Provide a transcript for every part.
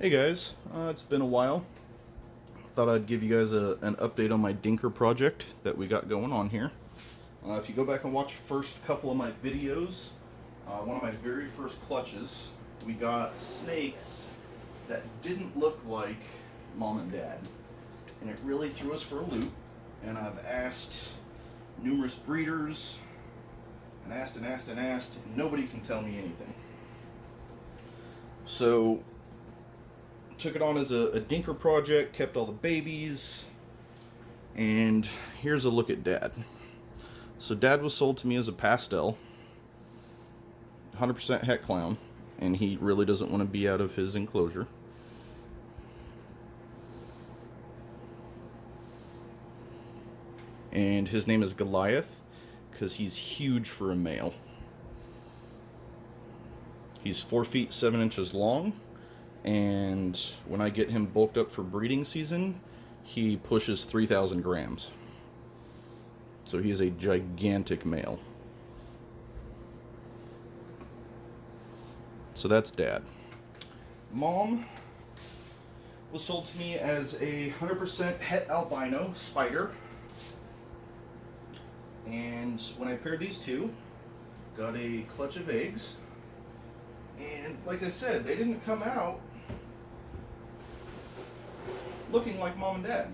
Hey guys, it's been a while. Thought I'd give you guys an update on my Dinker project that we got going on here. If you go back and watch the first couple of my videos, one of my very first clutches, we got snakes that didn't look like mom and dad. And it really threw us for a loop. And I've asked numerous breeders, and asked and asked and asked, and nobody can tell me anything. So took it on as a Dinker project, kept all the babies, and here's a look at Dad. So Dad was sold to me as a pastel, 100% het clown, and he really doesn't want to be out of his enclosure. And his name is Goliath, because he's huge for a male. He's 4 feet 7 inches long, and when I get him bulked up for breeding season, he pushes 3,000 grams. So he is a gigantic male. So that's Dad. Mom was sold to me as a 100% het albino spider. And when I paired these two, got a clutch of eggs. And like I said, they didn't come out looking like mom and dad.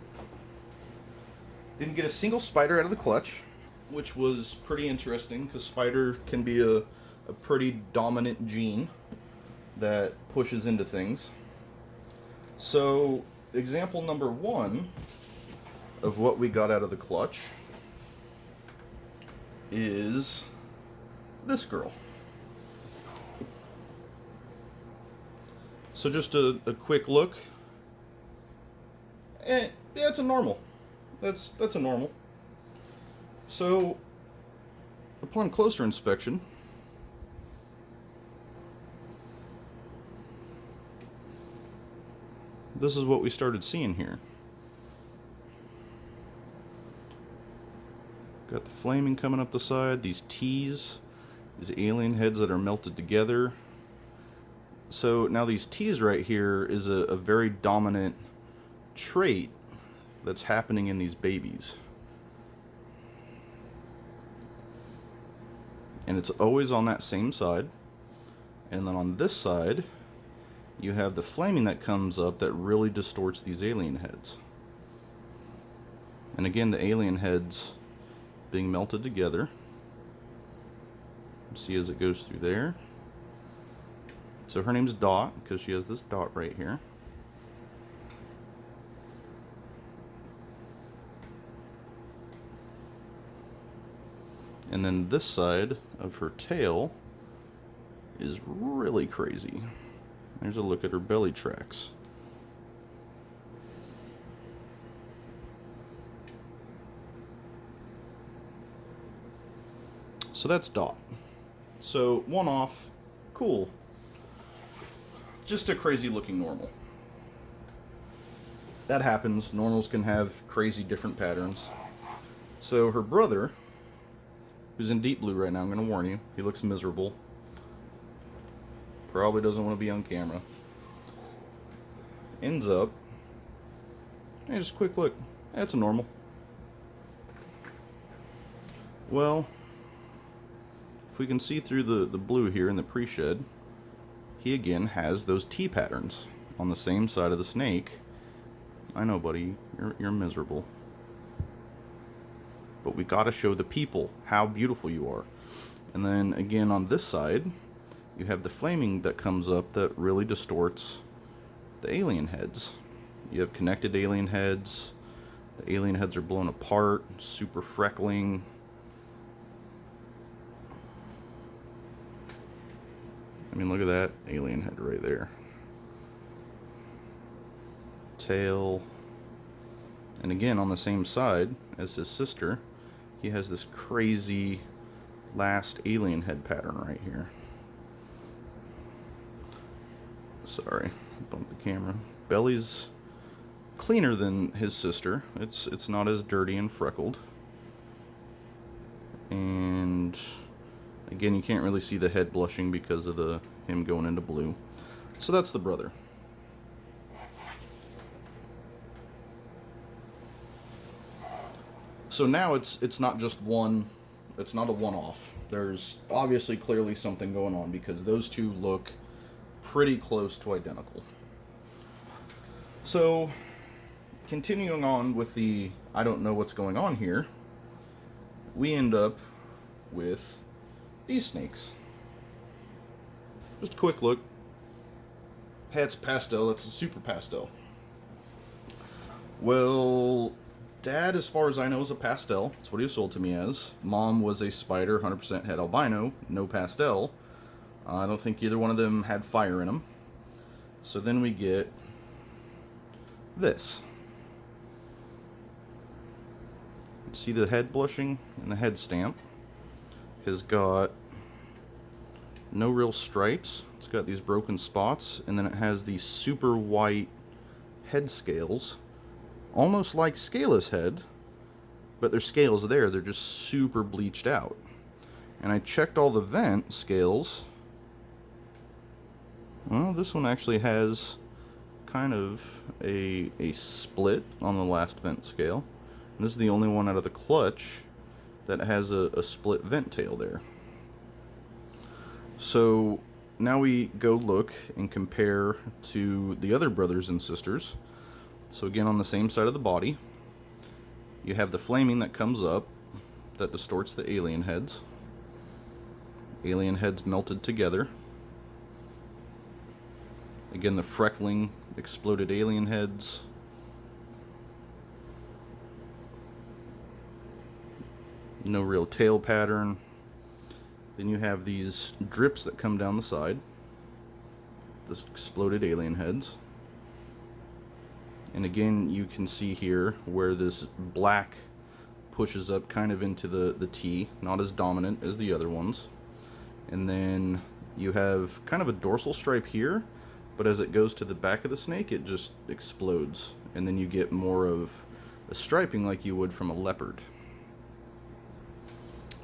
Didn't get a single spider out of the clutch, which was pretty interesting because spider can be a pretty dominant gene that pushes into things. So example number one of what we got out of the clutch is this girl. So just a quick look. Yeah, it's a normal. That's a normal. So upon closer inspection, this is what we started seeing here. Got the flaming coming up the side, these T's, these alien heads that are melted together. So now these T's right here is a very dominant trait that's happening in these babies. And it's always on that same side. And then on this side, you have the flaming that comes up that really distorts these alien heads. And again, the alien heads being melted together. See as it goes through there. So her name's Dot because she has this dot right here. And then this side of her tail is really crazy. There's a look at her belly tracks. So that's Dot. So one off, cool. Just a crazy looking normal. That happens. Normals can have crazy different patterns. So her brother, who's in deep blue right now, I'm going to warn you, he looks miserable. Probably doesn't want to be on camera. Ends up, hey, just a quick look. That's a normal. Well, if we can see through the blue here in the pre-shed, he again has those T patterns on the same side of the snake. I know, buddy, you're miserable. But we gotta show the people how beautiful you are. And then again on this side, you have the flaming that comes up that really distorts the alien heads. You have connected alien heads. The alien heads are blown apart, super freckling. I mean, look at that alien head right there. Tail. And again, on the same side as his sister, he has this crazy last alien head pattern right here. Sorry, bumped the camera. Belly's cleaner than his sister. It's not as dirty and freckled. And again, you can't really see the head blushing because of him going into blue. So that's the brother. So now it's not just one, it's not a one-off. There's obviously clearly something going on because those two look pretty close to identical. So, continuing on with the I don't know what's going on here, we end up with these snakes. Just a quick look. That's pastel, that's a super pastel. Well, Dad, as far as I know, is a pastel. That's what he was sold to me as. Mom was a spider, 100% het albino, no pastel. I don't think either one of them had fire in them. So then we get this. See the head blushing and the head stamp. Has got no real stripes. It's got these broken spots, and then it has these super white head scales, almost like Scala's head, but there's scales there, they're just super bleached out. And I checked all the vent scales. Well, this one actually has kind of a split on the last vent scale. And this is the only one out of the clutch that has a split vent tail there. So now we go look and compare to the other brothers and sisters. So again, on the same side of the body, you have the flaming that comes up that distorts the alien heads. Alien heads melted together. Again, the freckling, exploded alien heads. No real tail pattern. Then you have these drips that come down the side. The exploded alien heads. And again, you can see here where this black pushes up kind of into the T, not as dominant as the other ones. And then you have kind of a dorsal stripe here, but as it goes to the back of the snake, it just explodes. And then you get more of a striping like you would from a leopard.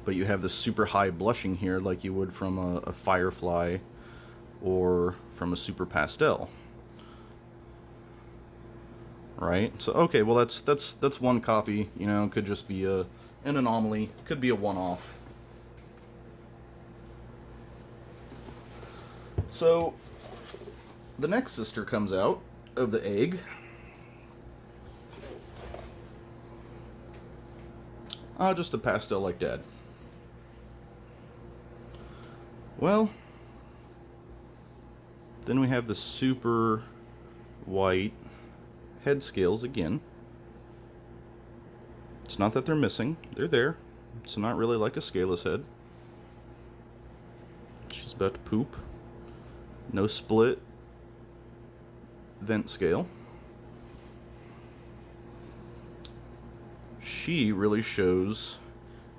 But you have this super high blushing here like you would from a firefly or from a super pastel. Right? So okay, well that's one copy, you know, could just be an anomaly, could be a one-off. So the next sister comes out of the egg. Just a pastel like Dad. Well, then we have the super white head scales again. It's not that they're missing, they're there. It's not really like a Scala's head. She's about to poop. No split vent scale. She really shows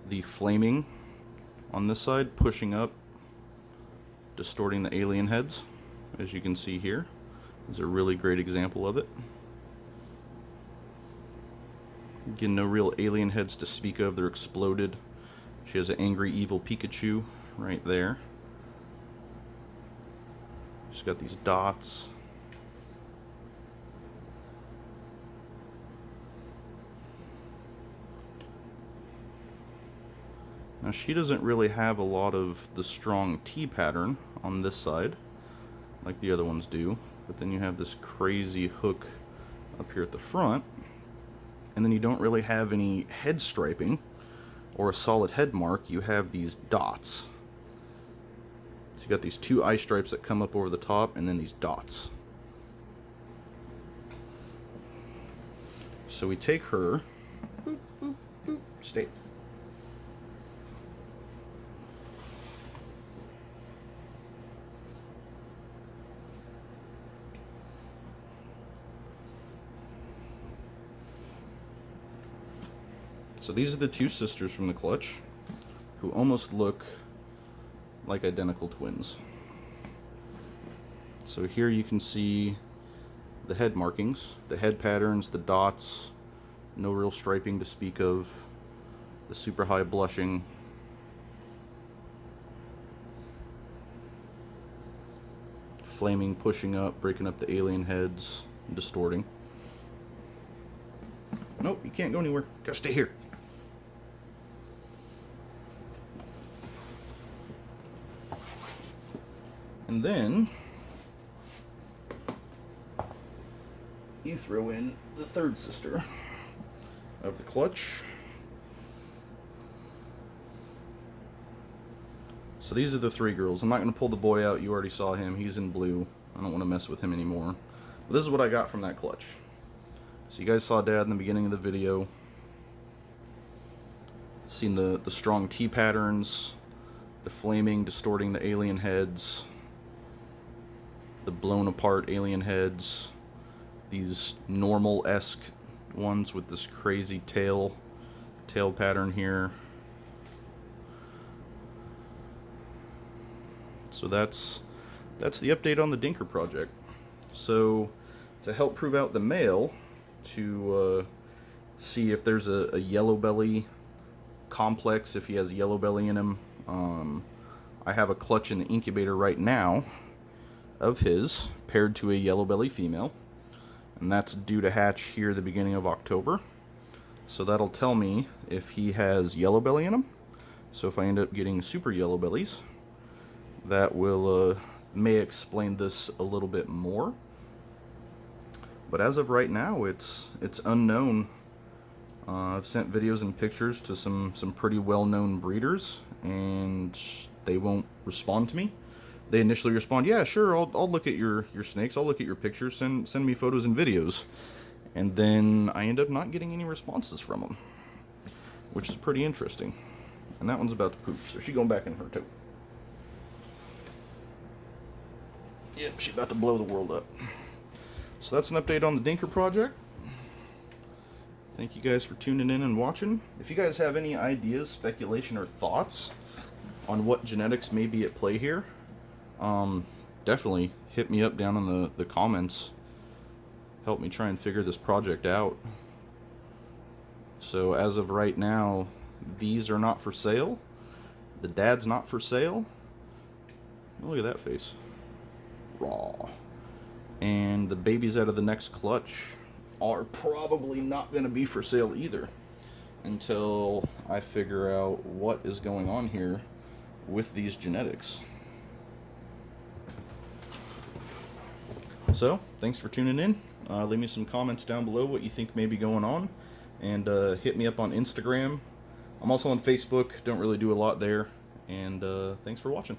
the flaming on this side pushing up, distorting the alien heads, as you can see here. Is a really great example of it. Again, no real alien heads to speak of, they're exploded. She has an angry evil Pikachu right there. She's got these dots. Now she doesn't really have a lot of the strong T pattern on this side, like the other ones do, but then you have this crazy hook up here at the front, and then you don't really have any head striping or a solid head mark, you have these dots. So you got these two eye stripes that come up over the top, and then these dots. So we take her, boop, boop, boop, stay. So these are the two sisters from the clutch who almost look like identical twins. So here you can see the head markings, the head patterns, the dots, no real striping to speak of, the super high blushing. Flaming, pushing up, breaking up the alien heads, distorting. Nope, you can't go anywhere. Gotta stay here. And then you throw in the third sister of the clutch. So these are the three girls. I'm not going to pull the boy out. You already saw him. He's in blue. I don't want to mess with him anymore. But this is what I got from that clutch. So you guys saw Dad in the beginning of the video. Seen the strong T patterns, the flaming, distorting the alien heads, the blown apart alien heads, these normal-esque ones with this crazy tail pattern here. So that's the update on the Dinker project. So to help prove out the male, to see if there's a yellow belly complex, if he has yellow belly in him, I have a clutch in the incubator right now of his paired to a yellow belly female, and that's due to hatch here the beginning of October. So that'll tell me if he has yellow belly in him. So if I end up getting super yellow bellies, that will may explain this a little bit more. But as of right now, it's unknown. I've sent videos and pictures to some pretty well-known breeders, and they won't respond to me. They initially respond, yeah, sure, I'll look at your snakes, I'll look at your pictures, send me photos and videos. And then I end up not getting any responses from them, which is pretty interesting. And that one's about to poop, so she's going back in her too. Yep, she's about to blow the world up. So that's an update on the Dinker project. Thank you guys for tuning in and watching. If you guys have any ideas, speculation, or thoughts on what genetics may be at play here, definitely hit me up down in the comments. Help me try and figure this project out. So as of right now, these are not for sale. The dad's not for sale. Look at that face. Raw. And the babies out of the next clutch are probably not going to be for sale either until I figure out what is going on here with these genetics. So, thanks for tuning in. Leave me some comments down below what you think may be going on, and hit me up on Instagram. I'm also on Facebook, don't really do a lot there, and thanks for watching.